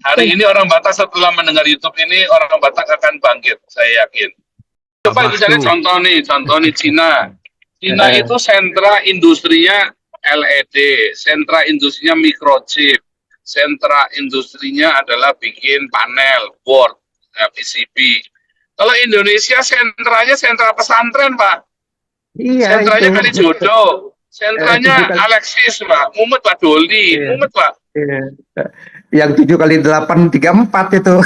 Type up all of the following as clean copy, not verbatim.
Hari ini orang Batak setelah mendengar YouTube ini, orang Batak akan bangkit, saya yakin. Coba misalnya contoh nih Cina. Cina itu sentra industrinya LED, sentra industrinya microchip, sentra industrinya adalah bikin panel, board, PCB. Kalau Indonesia sentra pesantren, Pak. Iya, Sentranya itu. Kalijodo, sentranya Alexis, Pak. Mumet, Pak. Doli, mumet, Pak. Yang 7x8 34 itu.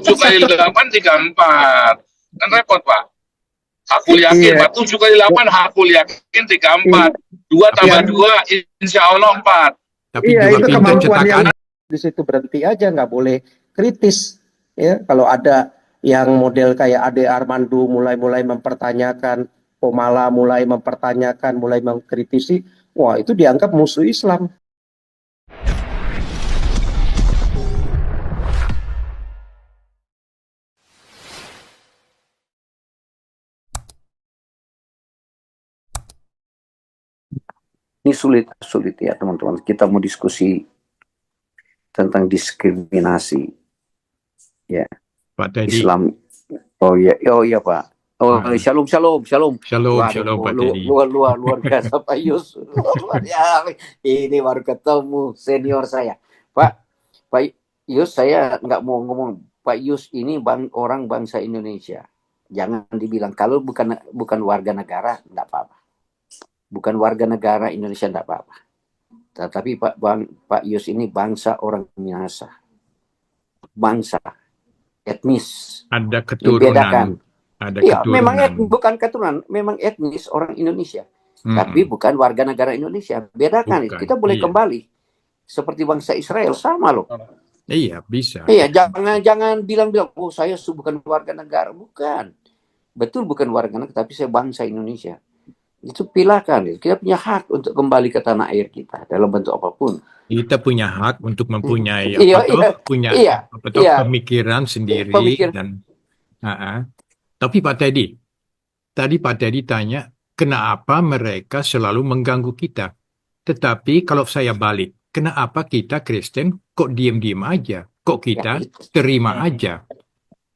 7x8 34. Kan repot, Pak. Hakul yakin, Pak. 7x8 hakul yakin 34. 2 tambah 2, insya Allah 4. Tapi iya, juga itu pintar kemampuan yang cetakan. di situ berhenti aja, nggak boleh kritis. Ya, kalau ada yang model kayak Ade Armando mulai mempertanyakan, Komala mulai mempertanyakan, mulai mengkritisi, wah itu dianggap musuh Islam. Ini sulit ya teman-teman. Kita mau diskusi tentang diskriminasi, ya. Pak Teddy. Islam. Oh iya Pak. Oh shalom. Shalom Waduh, Pak Teddy. luar biasa Pak Yus. Ini baru ketemu senior saya. Pak Yus, saya nggak mau ngomong. Pak Yus ini orang bangsa Indonesia. Jangan dibilang kalau bukan warga negara nggak apa-apa. Bukan warga negara Indonesia tidak apa-apa. Tetapi Pak Yus ini bangsa orang Minahasa. Bangsa etnis. Ada keturunan. Iya, memang bukan keturunan, memang etnis orang Indonesia. Tapi bukan warga negara Indonesia. Bedakan. Bukan, kita boleh kembali seperti bangsa Israel, sama loh. Iya, bisa. Iya, jangan bilang oh saya bukan warga negara, bukan. Betul bukan warga negara, tapi saya bangsa Indonesia. Itu pilakan, kita punya hak untuk kembali ke tanah air kita dalam bentuk apapun. Kita punya hak untuk mempunyai pemikiran sendiri dan tapi Pak Teddy, tadi Pak Teddy tanya kenapa mereka selalu mengganggu kita. Tetapi kalau saya balik, kenapa kita Kristen kok diam-diam aja? Kok kita terima aja?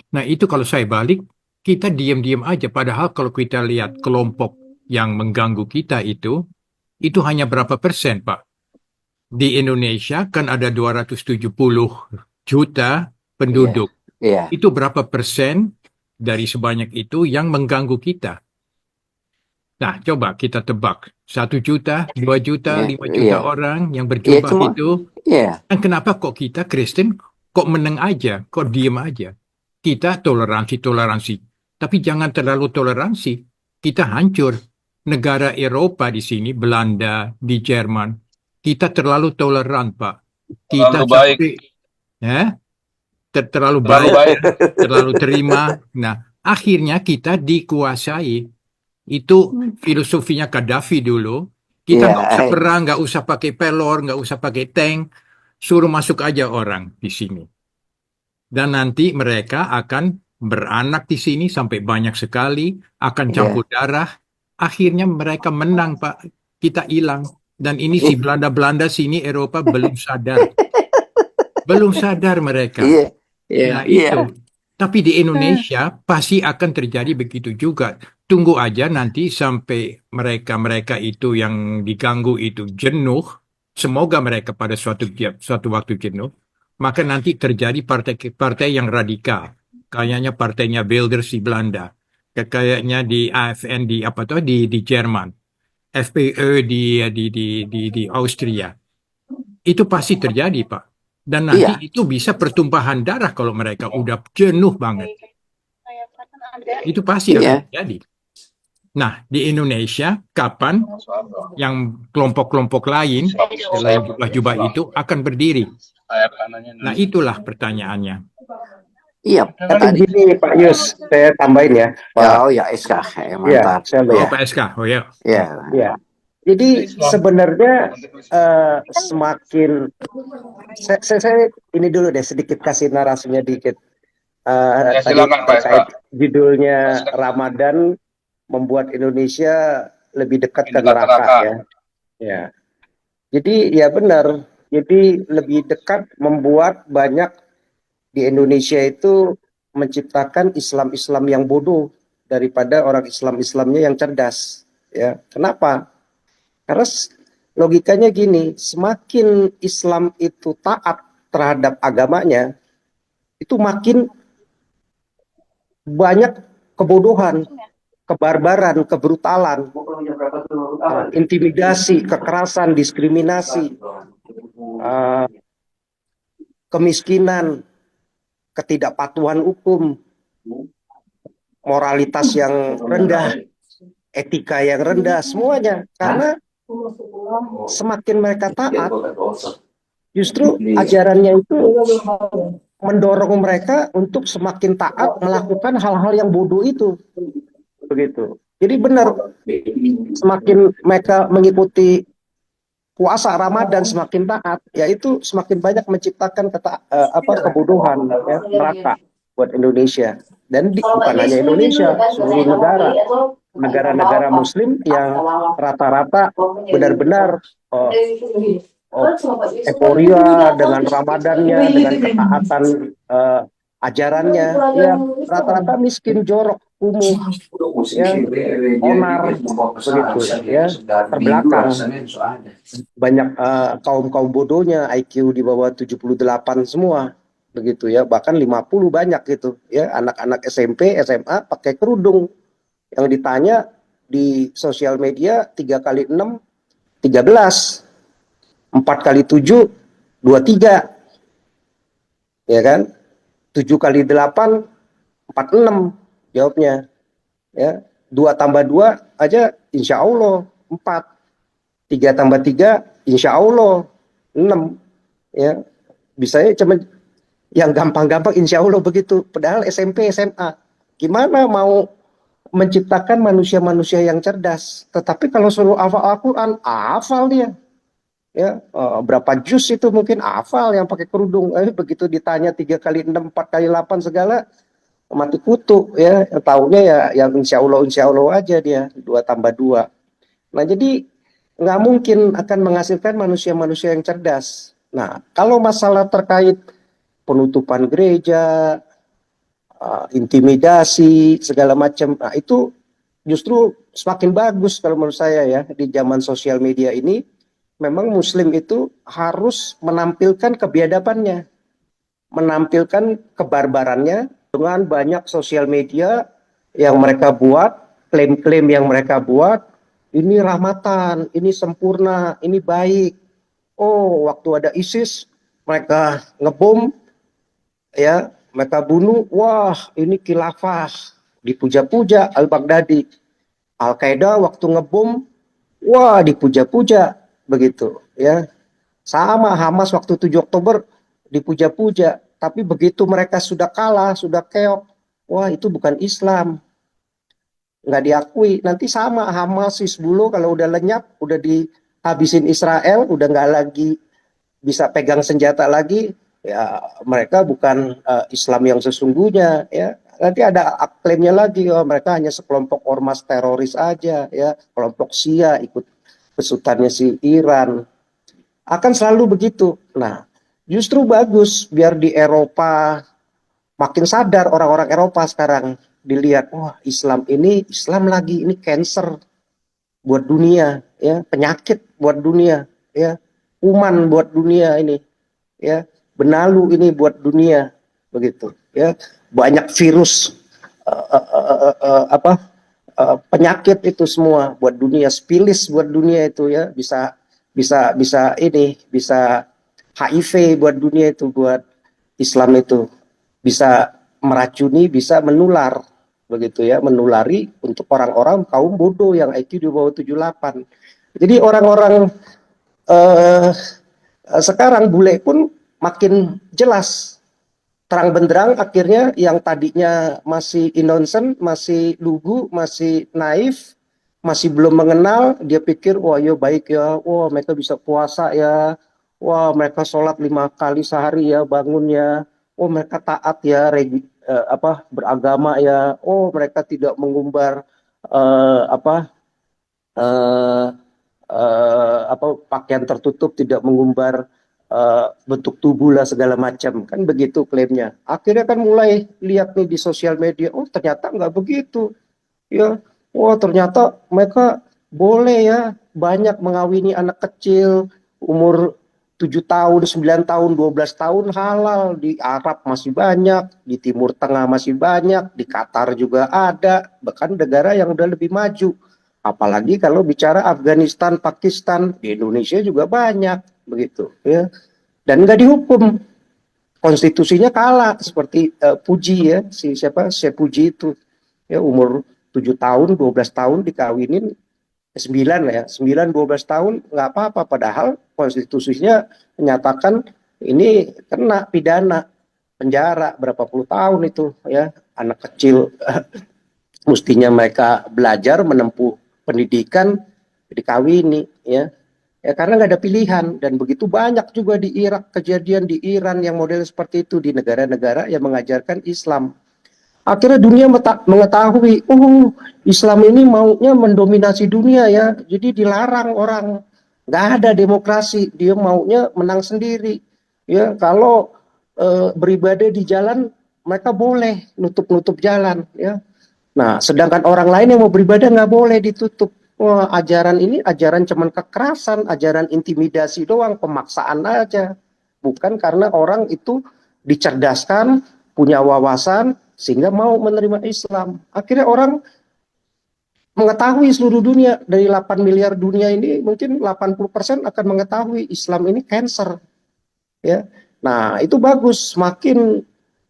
Nah itu kalau saya balik, kita diam-diam aja. Padahal kalau kita lihat kelompok yang mengganggu kita itu hanya berapa persen, Pak? Di Indonesia kan ada 270 juta penduduk. Itu berapa persen dari sebanyak itu yang mengganggu kita? Nah, coba kita tebak. 1 juta, 2 juta, 5 juta orang yang berjumpa itu. Dan kenapa kok kita Kristen kok meneng aja, kok diem aja? Kita toleransi. Tapi jangan terlalu toleransi. Kita hancur. Negara Eropa di sini, Belanda, di Jerman, kita terlalu toleran, Pak. Kita terlalu baik, terlalu terima. Nah, akhirnya kita dikuasai. Itu filosofinya Gaddafi dulu. Kita nggak usah perang, nggak usah pakai pelor, nggak usah pakai tank, suruh masuk aja orang di sini. Dan nanti mereka akan beranak di sini sampai banyak sekali, akan campur darah. Akhirnya mereka menang, Pak. Kita hilang. Dan ini si Belanda sini, Eropa belum sadar. Belum sadar mereka. Nah, itu. Tapi di Indonesia pasti akan terjadi begitu juga. Tunggu aja nanti sampai mereka itu yang diganggu itu jenuh. Semoga mereka pada suatu waktu jenuh. Maka nanti terjadi partai yang radikal. Kayaknya partainya Wilders di Belanda. Kayaknya di AFN di Jerman, FPÖ di Austria. Itu pasti terjadi, Pak. Dan nanti itu bisa pertumpahan darah kalau mereka udah jenuh banget. Itu pasti akan terjadi. Nah, di Indonesia kapan yang kelompok-kelompok lain selain jubah-jubah itu akan berdiri? Nah, itulah pertanyaannya. Iya, gini Pak Yus, saya tambahin ya. SK, mantap. Pak SK, Ya. Jadi sebenarnya semakin saya ini dulu deh sedikit kasih narasinya dikit. Tadi terkait judulnya Ramadan membuat Indonesia lebih dekat ke neraka ya. Jadi ya benar, Jadi lebih dekat membuat banyak di Indonesia itu menciptakan Islam-Islam yang bodoh daripada orang Islam-Islamnya yang cerdas. Ya, kenapa? Karena logikanya gini, semakin Islam itu taat terhadap agamanya, itu makin banyak kebodohan, kebarbaran, kebrutalan, intimidasi, kekerasan, diskriminasi, kemiskinan, ketidakpatuhan hukum, moralitas yang rendah, etika yang rendah, semuanya. Karena semakin mereka taat, justru ajarannya itu mendorong mereka untuk semakin taat melakukan hal-hal yang bodoh itu. Begitu. Jadi benar, semakin mereka mengikuti puasa Ramadan semakin taat, yaitu semakin banyak menciptakan kebodohan, ya, neraka buat Indonesia. Dan bukan hanya Indonesia, seluruh negara-negara Muslim yang rata-rata benar-benar euforia dengan Ramadannya, dengan ketaatan ajarannya, ya rata-rata miskin, jorok, kumuh, ya, onar, begitu, ya, terbelakang. Banyak kaum bodohnya, IQ di bawah 78 semua, begitu ya, bahkan 50 banyak gitu, ya, anak-anak SMP, SMA pakai kerudung. Yang ditanya di sosial media 3 kali 6, 13. 4 kali 7, 23. Ya kan? 7 kali 8, 46 jawabnya. Ya, 2 tambah 2 aja insya Allah 4. 3 tambah 3 insya Allah 6. Ya, bisanya cuma yang gampang-gampang insya Allah begitu. Padahal SMP, SMA. Gimana mau menciptakan manusia-manusia yang cerdas? Tetapi kalau suruh hafal Al-Quran, hafal dia. Ya, berapa juz itu mungkin hafal yang pakai kerudung. Begitu ditanya 3 kali 6, 4 kali 8 segala, mati kutu, ya. Taunya ya yang insya Allah aja dia, 2 tambah 2. Nah, jadi nggak mungkin akan menghasilkan manusia-manusia yang cerdas. Nah, kalau masalah terkait penutupan gereja, intimidasi, segala macam, nah itu justru semakin bagus kalau menurut saya, ya, di zaman sosial media ini. Memang Muslim itu harus menampilkan kebiadabannya, menampilkan kebarbarannya dengan banyak sosial media yang mereka buat, klaim-klaim yang mereka buat, ini rahmatan, ini sempurna, ini baik. Oh, waktu ada ISIS, mereka ngebom, ya, mereka bunuh, wah ini khilafah, dipuja-puja Al-Baghdadi. Al-Qaeda waktu ngebom, wah dipuja-puja, begitu, ya. Sama Hamas waktu 7 Oktober dipuja-puja, tapi begitu mereka sudah kalah, sudah keok, wah itu bukan Islam, nggak diakui. Nanti sama Hamas, Hizbullah kalau udah lenyap, udah dihabisin Israel, udah nggak lagi bisa pegang senjata lagi, ya mereka bukan Islam yang sesungguhnya, ya. Nanti ada klaimnya lagi, oh mereka hanya sekelompok ormas teroris aja, ya, kelompok Syiah ikut pesutannya si Iran. Akan selalu begitu. Nah, justru bagus biar di Eropa makin sadar orang-orang Eropa sekarang, dilihat, wah Islam lagi, ini cancer buat dunia, ya, penyakit buat dunia, ya, kuman buat dunia ini, ya, benalu ini buat dunia, begitu, ya, banyak virus, penyakit itu semua buat dunia, spilis buat dunia itu, ya, bisa HIV buat dunia itu, buat Islam itu bisa meracuni, bisa menular, begitu ya, menulari untuk orang-orang kaum bodoh yang IQ di bawah 78. Jadi orang-orang sekarang bule pun makin jelas, terang benderang, akhirnya yang tadinya masih innocent, masih lugu, masih naif, masih belum mengenal, dia pikir, wah ya baik ya, wah mereka bisa puasa ya, wah mereka sholat 5 kali sehari ya bangunnya, oh mereka taat ya, beragama ya, oh mereka tidak mengumbar pakaian tertutup, tidak mengumbar bentuk tubuh lah segala macam, kan begitu klaimnya. Akhirnya kan mulai lihat nih di sosial media, oh ternyata nggak begitu, ya, oh ternyata mereka boleh ya banyak mengawini anak kecil umur 7 tahun, 9 tahun, 12 tahun halal. Di Arab masih banyak, di Timur Tengah masih banyak, di Qatar juga ada, bahkan negara yang udah lebih maju. Apalagi kalau bicara Afghanistan, Pakistan, di Indonesia juga banyak begitu ya. Dan nggak dihukum, konstitusinya kalah seperti Puji ya, si siapa, si Puji itu ya, umur 7 tahun, 12 tahun dikawinin 9 lah ya, 9 12 tahun nggak apa-apa, padahal konstitusinya menyatakan ini kena pidana penjara berapa puluh tahun itu ya. Anak kecil mestinya mereka belajar menempuh pendidikan dikawini ya. Ya karena nggak ada pilihan, dan begitu banyak juga di Irak, kejadian di Iran yang model seperti itu, di negara-negara yang mengajarkan Islam. Akhirnya dunia mengetahui, oh Islam ini maunya mendominasi dunia ya, jadi dilarang orang, nggak ada demokrasi, dia maunya menang sendiri. Ya kalau beribadah di jalan mereka boleh nutup-nutup jalan ya. Nah sedangkan orang lain yang mau beribadah nggak boleh ditutup. Wah, ajaran ini ajaran cuman kekerasan, ajaran intimidasi doang, pemaksaan aja. Bukan karena orang itu dicerdaskan, punya wawasan, sehingga mau menerima Islam. Akhirnya orang mengetahui seluruh dunia, dari 8 miliar dunia ini, mungkin 80% akan mengetahui Islam ini cancer. Ya. Nah, itu bagus. Semakin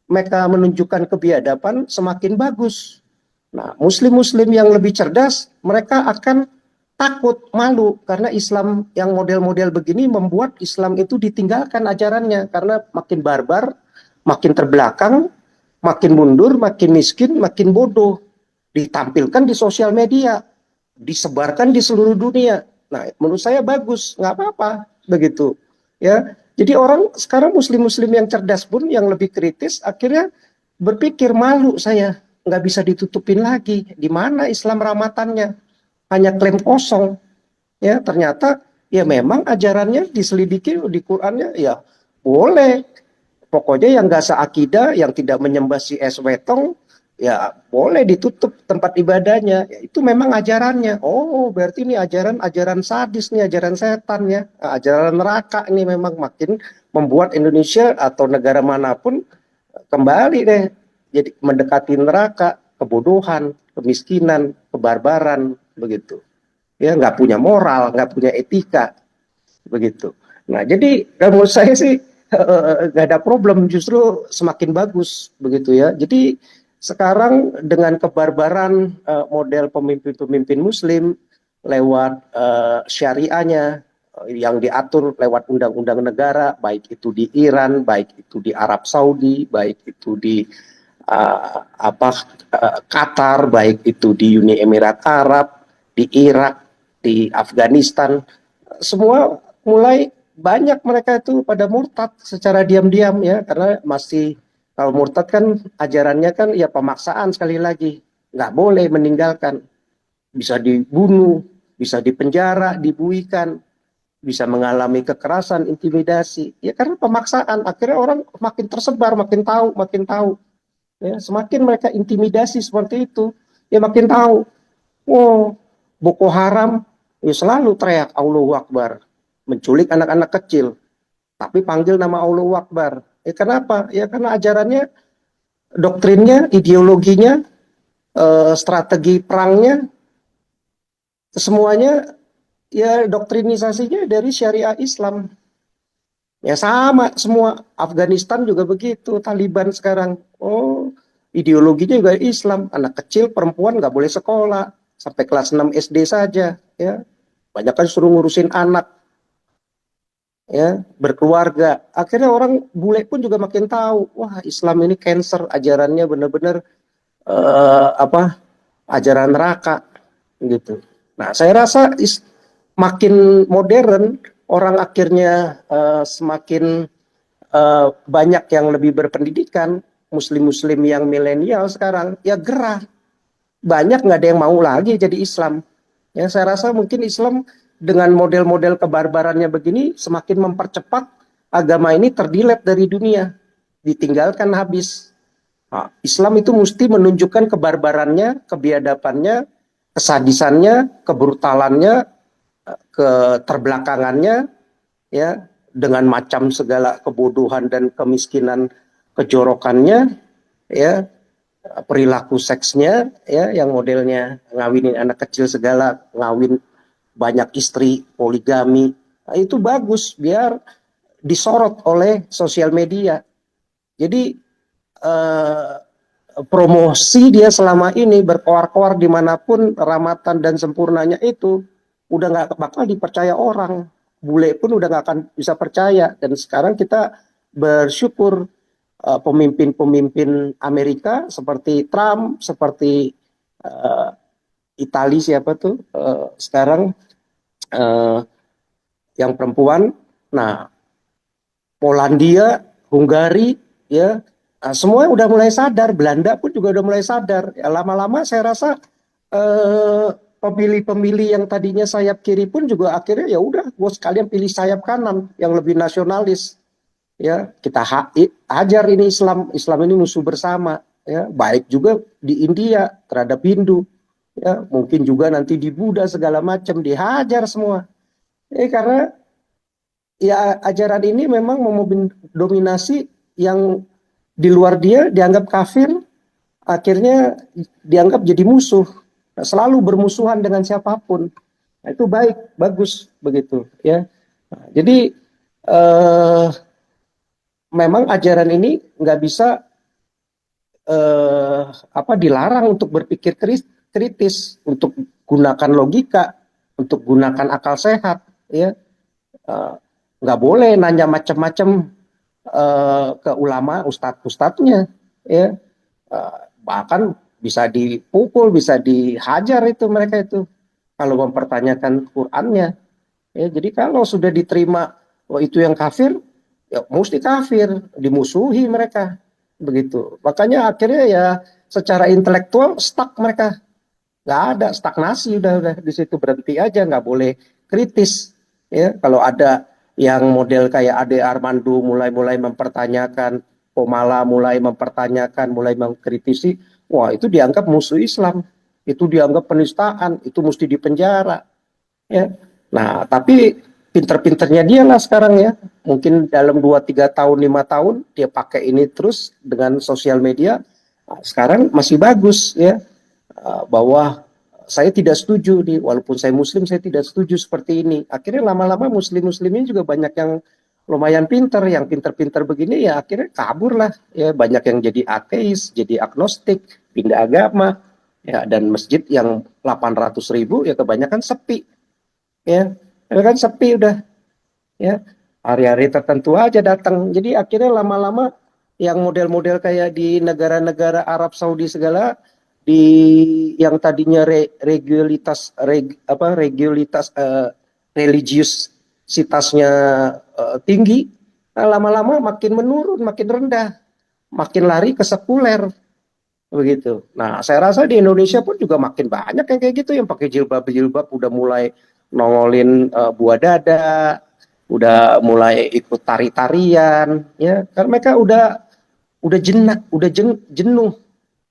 mereka menunjukkan kebiadaban, semakin bagus. Nah, muslim-muslim yang lebih cerdas, mereka akan takut, malu, karena Islam yang model-model begini membuat Islam itu ditinggalkan ajarannya, karena makin barbar, makin terbelakang, makin mundur, makin miskin, makin bodoh. Ditampilkan di sosial media, disebarkan di seluruh dunia. Nah, menurut saya bagus, nggak apa-apa, begitu. Ya, jadi orang sekarang muslim-muslim yang cerdas pun, yang lebih kritis, akhirnya berpikir, malu saya, nggak bisa ditutupin lagi. Di mana Islam ramatannya? Hanya klaim kosong. Ya, ternyata ya memang ajarannya diselidiki di Qurannya ya boleh. Pokoknya yang nggak seakidah, yang tidak menyembah si es wetong, ya boleh ditutup tempat ibadahnya. Ya, itu memang ajarannya. Oh, berarti ini ajaran sadis nih, ajaran setan ya. Ajaran neraka ini memang makin membuat Indonesia atau negara manapun kembali deh jadi mendekati neraka, kebodohan, kemiskinan, kebarbaran, begitu. Ya, nggak punya moral, nggak punya etika, begitu. Nah, jadi menurut saya sih nggak ada problem, justru semakin bagus, begitu ya. Jadi sekarang dengan kebarbaran model pemimpin-pemimpin Muslim lewat syariahnya yang diatur lewat undang-undang negara, baik itu di Iran, baik itu di Arab Saudi, baik itu di Qatar, baik itu di Uni Emirat Arab, di Irak, di Afghanistan, semua mulai banyak mereka itu pada murtad secara diam-diam ya, karena masih, kalau murtad kan ajarannya kan ya pemaksaan, sekali lagi nggak boleh meninggalkan, bisa dibunuh, bisa dipenjara, dibuikan, bisa mengalami kekerasan, intimidasi ya karena pemaksaan. Akhirnya orang makin tersebar, makin tahu. Ya, semakin mereka intimidasi seperti itu, ya makin tahu. Oh, Boko Haram ya selalu teriak Allahu Akbar, menculik anak-anak kecil, tapi panggil nama Allahu Akbar. Kenapa? Ya karena ajarannya, doktrinnya, ideologinya, strategi perangnya, semuanya ya doktrinisasinya dari syariah Islam. Ya sama semua. Afghanistan juga begitu, Taliban sekarang. Oh, ideologinya juga Islam. Anak kecil, perempuan nggak boleh sekolah sampai kelas 6 SD saja. Ya, banyak kan suruh ngurusin anak, ya berkeluarga. Akhirnya orang bule pun juga makin tahu. Wah, Islam ini cancer, ajarannya benar-benar ajaran neraka, gitu. Nah, saya rasa makin modern, orang akhirnya semakin banyak yang lebih berpendidikan, muslim-muslim yang milenial sekarang, ya gerah. Banyak nggak ada yang mau lagi jadi Islam. Ya, saya rasa mungkin Islam dengan model-model kebarbarannya begini semakin mempercepat agama ini terdelete dari dunia, ditinggalkan habis. Nah, Islam itu mesti menunjukkan kebarbarannya, kebiadabannya, kesadisannya, kebrutalannya, keterbelakangannya, ya, dengan macam segala kebodohan dan kemiskinan, kejorokannya, ya, perilaku seksnya, ya, yang modelnya ngawinin anak kecil segala, ngawin banyak istri, poligami. Nah, itu bagus biar disorot oleh sosial media. Jadi promosi dia selama ini berkoar-koar dimanapun, ramatan dan sempurnanya itu udah nggak bakal dipercaya orang. Bule pun udah nggak akan bisa percaya. Dan sekarang kita bersyukur pemimpin-pemimpin Amerika seperti Trump, seperti Italia siapa tuh sekarang yang perempuan. Nah, Polandia, Hungari, ya, semua udah mulai sadar. Belanda pun juga udah mulai sadar. Ya, lama-lama saya rasa pemilih-pemilih yang tadinya sayap kiri pun juga akhirnya ya udah, gue sekalian pilih sayap kanan yang lebih nasionalis. Ya, kita hajar ini Islam. Islam ini musuh bersama. Ya, baik juga di India terhadap Hindu. Ya, mungkin juga nanti di Buddha segala macam dihajar semua. Karena ya ajaran ini memang mendominasi yang di luar dia dianggap kafir, akhirnya dianggap jadi musuh, selalu bermusuhan dengan siapapun. Nah, itu baik, bagus begitu, ya. Nah, jadi memang ajaran ini nggak bisa dilarang untuk berpikir kritis, untuk gunakan logika, untuk gunakan akal sehat, ya. Nggak boleh nanya macam-macam ke ulama, ustadz-ustadznya, ya. Bahkan bisa dipukul, bisa dihajar itu mereka itu kalau mempertanyakan Qur'annya. Ya, jadi kalau sudah diterima itu yang kafir, ya mesti kafir, dimusuhi mereka begitu. Makanya akhirnya ya secara intelektual stuck mereka, nggak ada, stagnasi udah di situ, berhenti aja, nggak boleh kritis. Ya, kalau ada yang model kayak Ade Armando mulai mempertanyakan, Komala mulai mempertanyakan, mulai mengkritisi, wah itu dianggap musuh Islam, itu dianggap penistaan, itu mesti dipenjara. Ya. Nah, tapi pinter-pinternya dia lah sekarang ya, mungkin dalam 2-3 tahun, 5 tahun dia pakai ini terus dengan sosial media. Nah, sekarang masih bagus ya, bahwa saya tidak setuju nih, walaupun saya muslim saya tidak setuju seperti ini. Akhirnya lama-lama muslim-muslimnya juga banyak yang lumayan pinter, yang pinter-pinter begini ya akhirnya kabur lah ya, banyak yang jadi ateis, jadi agnostik, pindah agama ya, dan masjid yang 800.000 ya kebanyakan sepi ya, kan sepi udah ya, hari-hari tertentu aja datang. Jadi akhirnya lama-lama yang model-model kayak di negara-negara Arab Saudi segala, di yang tadinya religiusitasnya tinggi, lama-lama makin menurun, makin rendah, makin lari ke sekuler begitu. Nah, saya rasa di Indonesia pun juga makin banyak yang kayak gitu, yang pakai jilbab udah mulai nongolin buah dada, udah mulai ikut tari-tarian, ya, karena mereka udah jenuh.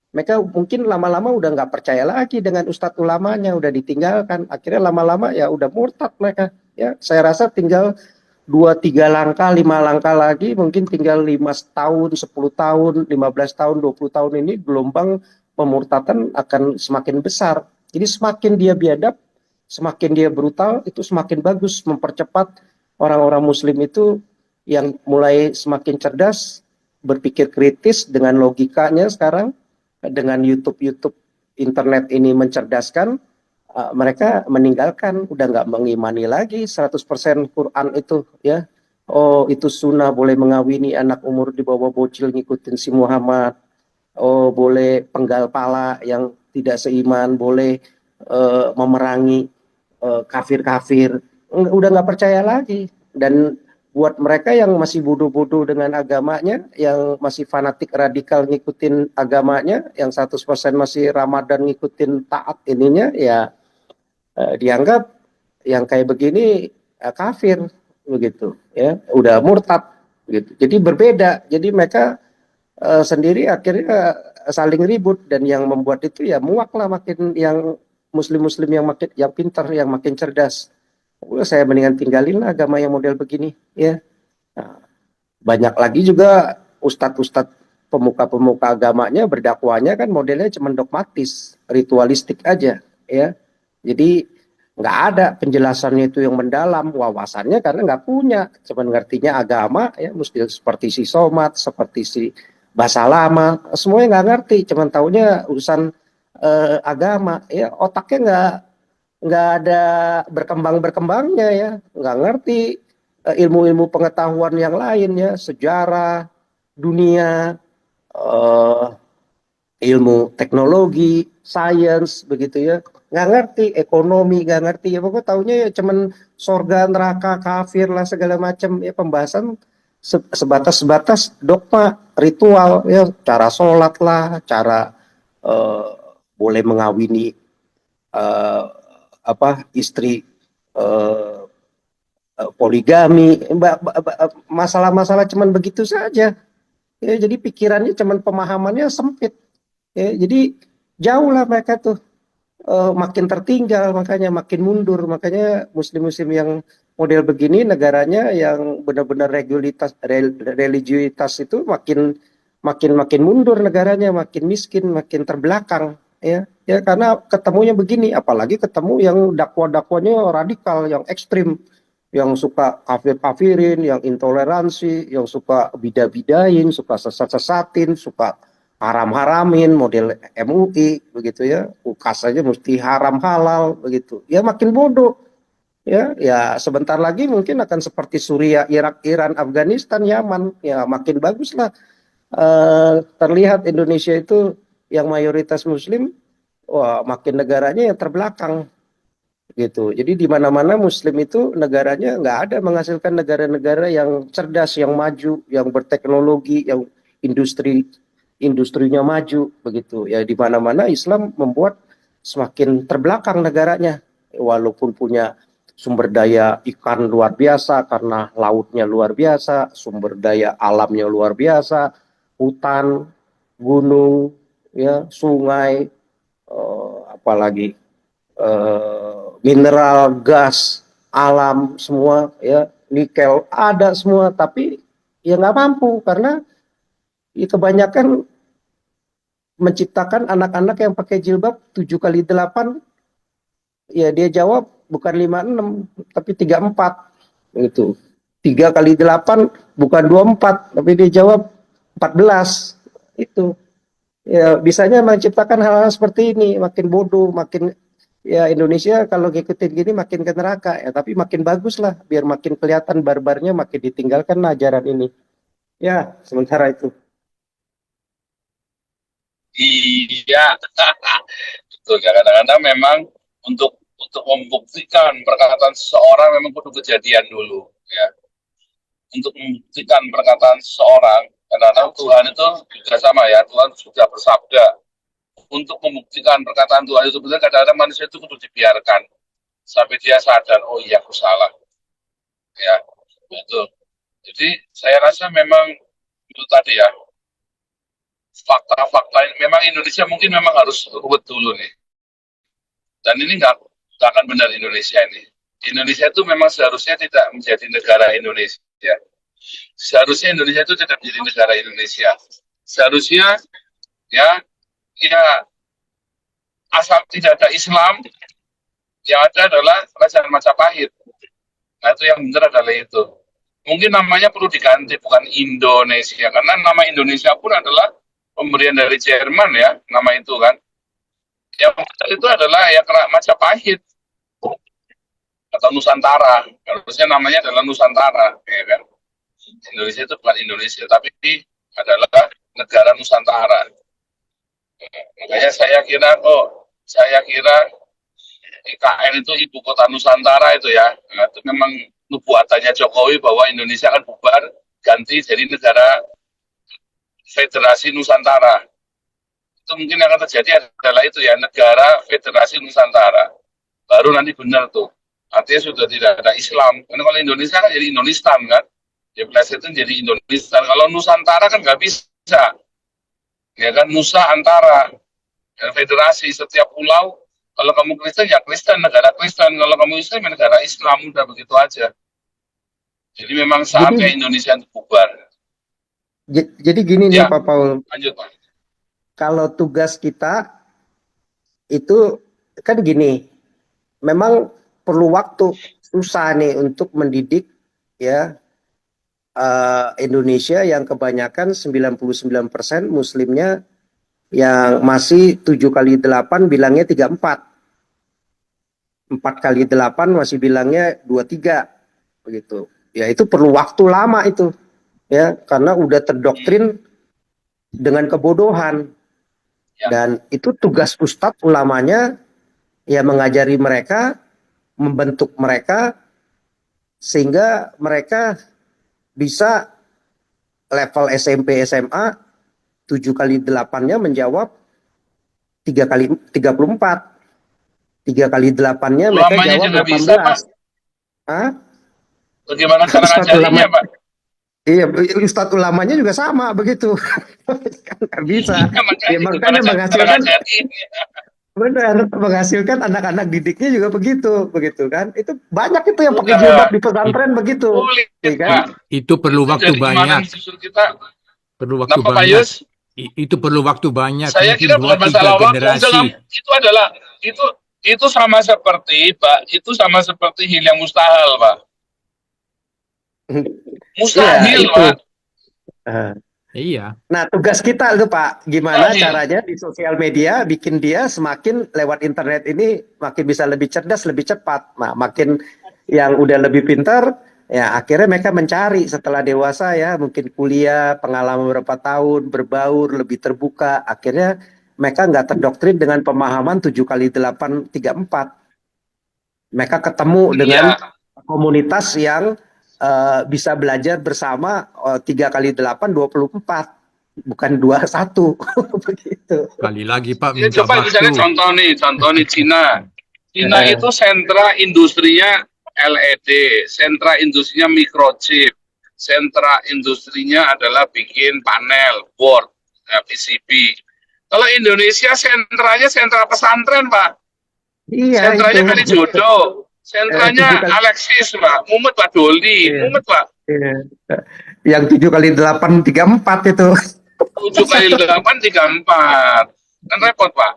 Mereka mungkin lama-lama udah nggak percaya lagi dengan ustadz ulamanya, udah ditinggalkan. Akhirnya lama-lama ya udah murtad mereka. Ya, saya rasa tinggal 2-3 langkah, 5 langkah lagi, mungkin tinggal 5 tahun, 10 tahun, 15 tahun, 20 tahun ini gelombang pemurtadan akan semakin besar. Jadi semakin dia biadab, semakin dia brutal, itu semakin bagus mempercepat orang-orang muslim itu yang mulai semakin cerdas, berpikir kritis dengan logikanya sekarang, dengan YouTube internet ini mencerdaskan, mereka meninggalkan, udah nggak mengimani lagi 100% Quran itu ya. Oh itu sunnah, boleh mengawini anak umur di bawah bocil ngikutin si Muhammad. Oh boleh penggal pala yang tidak seiman, boleh memerangi kafir-kafir. Udah nggak percaya lagi. Dan buat mereka yang masih bodoh-bodoh dengan agamanya, yang masih fanatik radikal ngikutin agamanya, yang 100% masih Ramadan ngikutin taat ininya, ya dianggap yang kayak begini kafir, begitu ya, udah murtad gitu. Jadi berbeda. Jadi mereka sendiri akhirnya saling ribut, dan yang membuat itu ya muak lah makin yang muslim-muslim yang makin yang pintar, yang makin cerdas. Udah, saya mendingan tinggalin lah agama yang model begini ya. Nah, banyak lagi juga ustadz-ustadz pemuka-pemuka agamanya berdakwanya kan modelnya cuma dogmatis, ritualistik aja ya. Jadi nggak ada penjelasannya itu yang mendalam, wawasannya karena nggak punya, cuman ngertinya agama ya, mesti seperti si Somat, seperti si bahasa lama, semuanya nggak ngerti, cuman taunya urusan agama ya, otaknya nggak ada berkembangnya ya, nggak ngerti ilmu-ilmu pengetahuan yang lain ya, sejarah dunia, eh, ilmu teknologi, sains begitu ya, nggak ngerti ekonomi, nggak ngerti ya, pokoknya taunya ya cuman sorga neraka kafir lah segala macam ya, pembahasan sebatas dogma ritual ya, cara sholat lah, cara eh, boleh mengawini istri, eh, poligami, masalah-masalah cuman begitu saja ya. Jadi pikirannya cuman, pemahamannya sempit ya, jadi jauh lah mereka tuh, makin tertinggal, makanya makin mundur. Makanya muslim-muslim yang model begini negaranya yang benar-benar religiusitas itu makin makin makin mundur negaranya, makin miskin, makin terbelakang ya. Ya karena ketemunya begini, apalagi ketemu yang dakwah-dakwanya radikal, yang ekstrim, yang suka kafir-kafirin, yang intoleransi, yang suka bida-bidain, suka sesat-sesatin, suka haram-haramin model MUI begitu ya, UKAS aja mesti haram halal begitu ya, makin bodoh ya. Ya sebentar lagi mungkin akan seperti Suriah, Irak, Iran, Afghanistan, Yaman ya, makin bagus lah. Terlihat Indonesia itu yang mayoritas muslim, wah makin negaranya yang terbelakang gitu. Jadi di mana-mana muslim itu negaranya nggak ada menghasilkan negara-negara yang cerdas, yang maju, yang berteknologi, yang industrinya maju begitu. Ya di mana-mana Islam membuat semakin terbelakang negaranya, walaupun punya sumber daya ikan luar biasa karena lautnya luar biasa, sumber daya alamnya luar biasa, hutan, gunung, ya sungai, apalagi mineral, gas, alam semua ya, nikel ada semua, tapi ya nggak mampu karena ya kebanyakan menciptakan anak-anak yang pakai jilbab 7 kali 8, ya dia jawab bukan 5 6 tapi 3 4 gitu. 3 kali 8 bukan 24 tapi dia jawab 14 itu. Ya bisanya menciptakan hal-hal seperti ini, makin bodoh, makin ya Indonesia kalau ngikutin gini makin ke neraka ya, tapi makin bagus lah biar makin kelihatan barbarnya, makin ditinggalkan ajaran ini. Ya, sementara itu. Iya, betul. Kadang-kadang memang untuk membuktikan perkataan seseorang memang perlu kejadian dulu, ya. Untuk membuktikan perkataan seseorang, kadang-kadang Tuhan itu juga sama ya. Tuhan sudah bersabda untuk membuktikan perkataan Tuhan itu benar. Kadang-kadang manusia itu perlu dibiarkan sampai dia sadar, oh iya aku salah, ya betul. Jadi saya rasa memang itu tadi ya, fakta-fakta memang Indonesia mungkin memang harus ruwet dulu nih. Dan ini nggak akan benar Indonesia ini. Indonesia itu memang seharusnya tidak menjadi negara Indonesia. Seharusnya Indonesia itu tidak menjadi negara Indonesia. Seharusnya ya ya asal tidak ada Islam, yang ada adalah kerajaan Majapahit. Nah itu yang benar adalah itu. Mungkin namanya perlu diganti, bukan Indonesia, karena nama Indonesia pun adalah pemberian dari Jerman ya, nama itu kan. Yang itu adalah ya Majapahit atau Nusantara. Harusnya namanya adalah Nusantara, ya kan. Indonesia itu bukan Indonesia, tapi adalah negara Nusantara. Makanya saya kira IKN itu ibu kota Nusantara itu ya. Nah, itu memang nubuatannya Jokowi bahwa Indonesia akan bubar, ganti jadi negara Federasi Nusantara. Itu mungkin yang akan terjadi adalah itu ya, negara Federasi Nusantara. Baru nanti benar tuh Artinya sudah tidak ada Islam. Karena kalau Indonesia kan jadi Indonistan kan. Ya plesetan jadi Indonistan. Kalau Nusantara kan nggak bisa. Ya kan Nusa Antara. Dan federasi setiap pulau. Kalau kamu Kristen ya Kristen, negara Kristen. Kalau kamu Islam ya negara Islam. Udah begitu aja. Jadi memang saatnya Jadi Indonesia untuk bubar. jadi gini nih Ya, Pak Paul, lanjut Pak. kalau tugas kita itu kan gini, memang perlu waktu, susah nih untuk mendidik ya Indonesia yang kebanyakan 99% muslimnya yang masih 7 kali 8 bilangnya 34. 4 kali 8 masih bilangnya 23 begitu. Ya itu perlu waktu lama itu ya karena udah terdoktrin dengan kebodohan. Ya. Dan itu tugas ustadz ulamanya ya mengajari mereka, membentuk mereka sehingga mereka bisa level SMP SMA 7 kali 8-nya menjawab 3 kali 34. 3 kali 8-nya mereka Ulamanya jawab juga bisa, Pak. 18. Hah? Bagaimana cara Ustadz ngajarinya, ulama, Pak? iya, ustadz ulamanya juga sama begitu. Kan nggak bisa. Iya, makanya Ya gimana makanya cara menghasilkan ngajarinya? benar, menghasilkan anak-anak didiknya juga begitu kan. Itu banyak itu yang pakai Udah, jilbab di pesantren begitu. sulit, Ya kan? Pak. Itu perlu Itu waktu jadi gimana banyak. justru kita, Perlu waktu kenapa Pak banyak. Yus? Itu perlu waktu banyak. Saya Mungkin kira bukan 2-3 masalah waktu, generasi. itu adalah, itu sama seperti, Pak, itu sama seperti hil yang mustahil, Pak. Ya, Mustahil, itu. Pak. Iya. Nah, tugas kita itu Pak, gimana Mustahil. caranya di sosial media bikin dia semakin lewat internet ini makin bisa lebih cerdas, lebih cepat. Nah, makin yang udah lebih pintar, ya akhirnya mereka mencari setelah dewasa ya, mungkin kuliah, pengalaman beberapa tahun, berbaur, lebih terbuka. Akhirnya mereka nggak terdoktrin dengan pemahaman 7 kali 8, 34. Mereka ketemu dengan Iya. komunitas yang bisa belajar bersama 3 kali 8, 24. Bukan 21. Begitu. Sekali lagi Pak Ya, minta coba misalnya waktu. contoh nih Cina. Cina itu sentra industrinya LED, sentra industrinya microchip, sentra industrinya adalah bikin panel, board, PCB. Kalau Indonesia sentranya sentra pesantren, Pak. Iya Sentranya itu. Kalijodo, sentranya 7 kali, Alexis, Pak. Mumet, Pak Doli, iya, mumet, Pak. iya. Yang 7 kali 8, 34 itu. 7 kali 8, 34. Kan repot, Pak.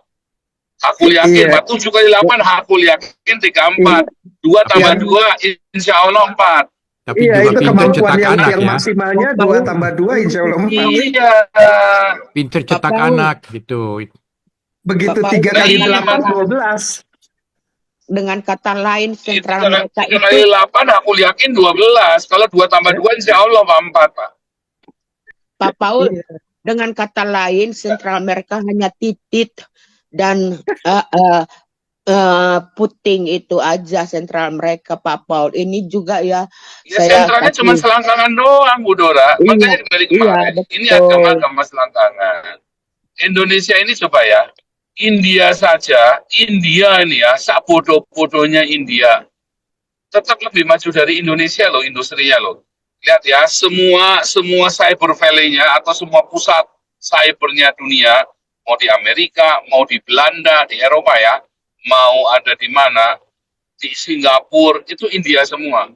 Aku yakin, Iya. Pak. 7 kali 8, aku yakin 34. 2 tambah Yang- 2, insya Allah 4. Tapi Iya, juga itu pinter kemampuan cetak yang, anak yang ya. maksimalnya 2 tambah 2 insya Allah 4. Iya. Pinter cetak Paul. anak gitu. Begitu Bapak 3 kali Iya, 8, Pak. 12. Dengan kata lain, sentral 3 mereka kali itu 8, aku yakin 12. Kalau 2 tambah 2, insya Allah 4, Pak. Pak Paul. Iya. Dengan kata lain, sentral mereka hanya titit dan puting itu aja sentral mereka, Pak Paul. Ini juga ya, Ya, saya sentralnya kasih. cuma selangkangan doang, Bu Dora. Iya, Makanya dari kemarin, iya, ini betul. agama selangkangan. Indonesia ini coba ya, India saja, India ini ya, sak bodoh-bodohnya India, tetap lebih maju dari Indonesia loh, industrinya loh. Lihat ya, semua cyber valley-nya atau semua pusat cybernya dunia, mau di Amerika, mau di Belanda, di Eropa ya, mau ada di mana, di Singapura, itu India semua.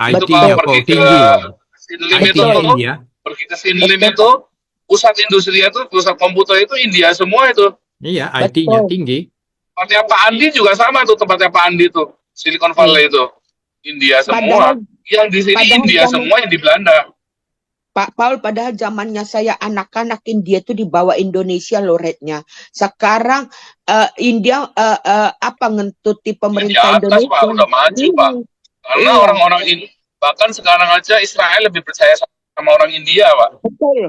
Itu IT-nya kalau pergi kok ke tinggi loh. Sinlim itu, IT-nya India. pergi ke Sinlim itu, pusat industri itu, pusat komputer itu India semua itu. Iya, IT-nya Betul. tinggi. Tempatnya Pak Andi juga sama tuh, tempatnya Pak Andi tuh, Silicon Valley itu. India semua. Padahal, Yang di sini padahal India zaman- semua, yang di Belanda. Pak Paul, padahal zamannya saya anak-anak India tuh di bawah Indonesia loh rate-nya. Sekarang India apa ngentuti Di pemerintah atas, Indonesia. Pak, udah maju, Pak. Karena Iya. orang-orang ini, bahkan sekarang aja Israel lebih percaya sama orang India, Pak. Betul.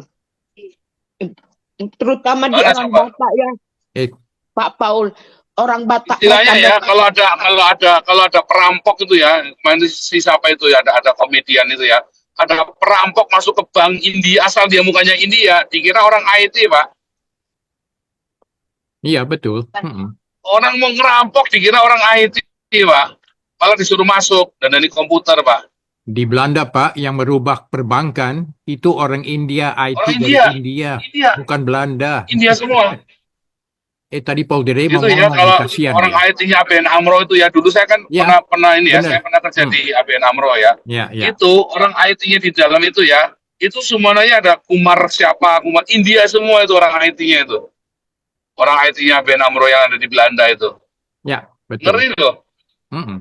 Terutama di Mana orang coba? Batak ya, Eh, Pak Paul. Orang Batak Istilahnya mereka ya, kalau ada perampok itu ya, main si siapa itu ya, ada komedian itu ya, ada perampok masuk ke bank India, asal dia mukanya India, dikira orang IT, Pak. iya betul. Orang mau ngerampok dikira orang IT, Pak. malah disuruh masuk dan dari komputer, Pak. Di Belanda, Pak, yang merubah perbankan itu orang India, IT Orang dari India. India, India, bukan Belanda. India semua. Tadi Paul Dere mau Gitu ya, ngomong kalau lagi, kasihan orang dia. IT-nya ABN AMRO itu ya, dulu saya kan Ya, pernah ini ya, benar. saya pernah kerja di ABN AMRO ya. Ya, ya. Itu orang IT-nya di dalam itu ya, itu semuanya ada Kumar siapa, Kumar India semua itu orang IT-nya itu. Orang IT-nya ABN AMRO yang ada di Belanda itu. Ya, betul. Ngeri loh. Mm-mm.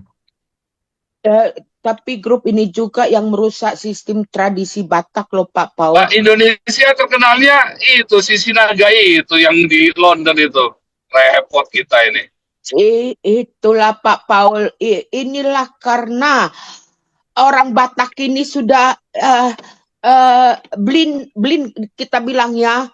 Tapi grup ini juga yang merusak sistem tradisi Batak loh Pak Paul. Pak, Indonesia terkenalnya itu Sisi Naga itu yang di London itu. Repot kita ini. Itulah Pak Paul. Inilah karena orang Batak ini sudah blin kita bilangnya.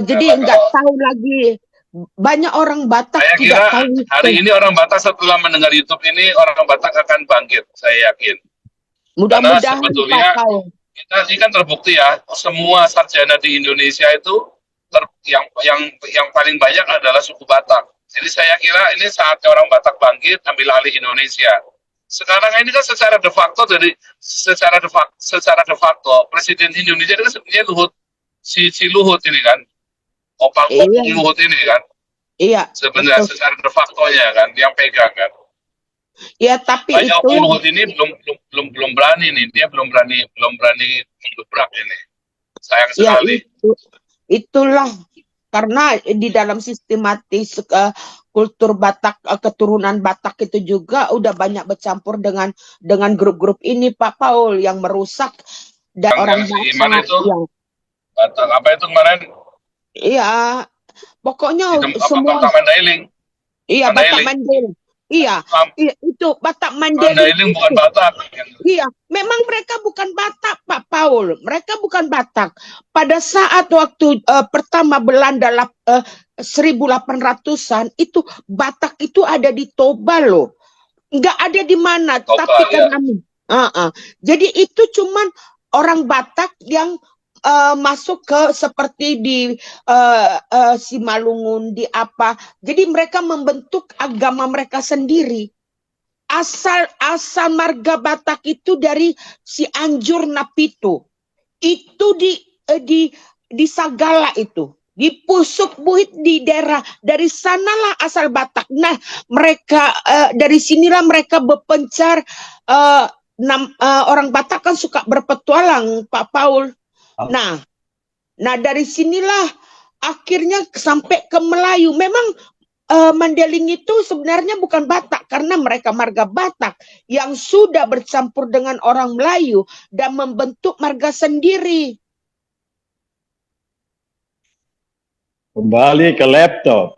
Jadi nggak tahu lagi. Banyak orang Batak Saya tidak kira tahu. hari ini orang Batak setelah mendengar YouTube ini, orang Batak akan bangkit, saya yakin. Mudah-mudahan sebetulnya, Pak Paul. Kita ini kan terbukti ya, semua sarjana di Indonesia itu yang paling banyak adalah suku Batak. Jadi saya kira ini saatnya orang Batak bangkit, ambil alih Indonesia. Sekarang ini kan secara de facto Presiden Indonesia itu kan sebenarnya Luhut, si Luhut ini kan, Opal Luhut ini kan. Iya. Sebenarnya secara de facto-nya kan, yang pegang kan. Ya tapi banyak itu Luhut ini belum berani nih, dia belum berani mendobrak ini. Sayang sekali. Itulah karena di dalam sistematis kultur Batak, keturunan Batak itu juga udah banyak bercampur dengan grup-grup ini Pak Paul yang merusak dan orang Batak itu, yang Batak apa itu kemarin? Iya, pokoknya semua. Batak Mandailing. Iya, Batak Mandailing. Iya, itu Batak Mandailing. Mandailing bukan Batak. Iya, memang mereka bukan Batak, Pak Paul. Mereka bukan Batak. Pada saat waktu pertama Belanda 1800-an, itu Batak itu ada di Toba loh. Nggak ada di mana, Toba, tapi kan ya. Jadi itu cuman orang Batak yang masuk ke seperti di Simalungun, di apa. Jadi mereka membentuk agama mereka sendiri. Asal marga Batak itu dari Cianjur Napito. Itu di Sagala itu. Di Pusuk Buhit di daerah. Dari sanalah asal Batak. Nah, mereka dari sinilah mereka berpencar. Orang Batak kan suka berpetualang, Pak Paul. Nah, dari sinilah akhirnya sampai ke Melayu. Memang Mandailing itu sebenarnya bukan Batak karena mereka marga Batak yang sudah bercampur dengan orang Melayu dan membentuk marga sendiri. Kembali ke laptop.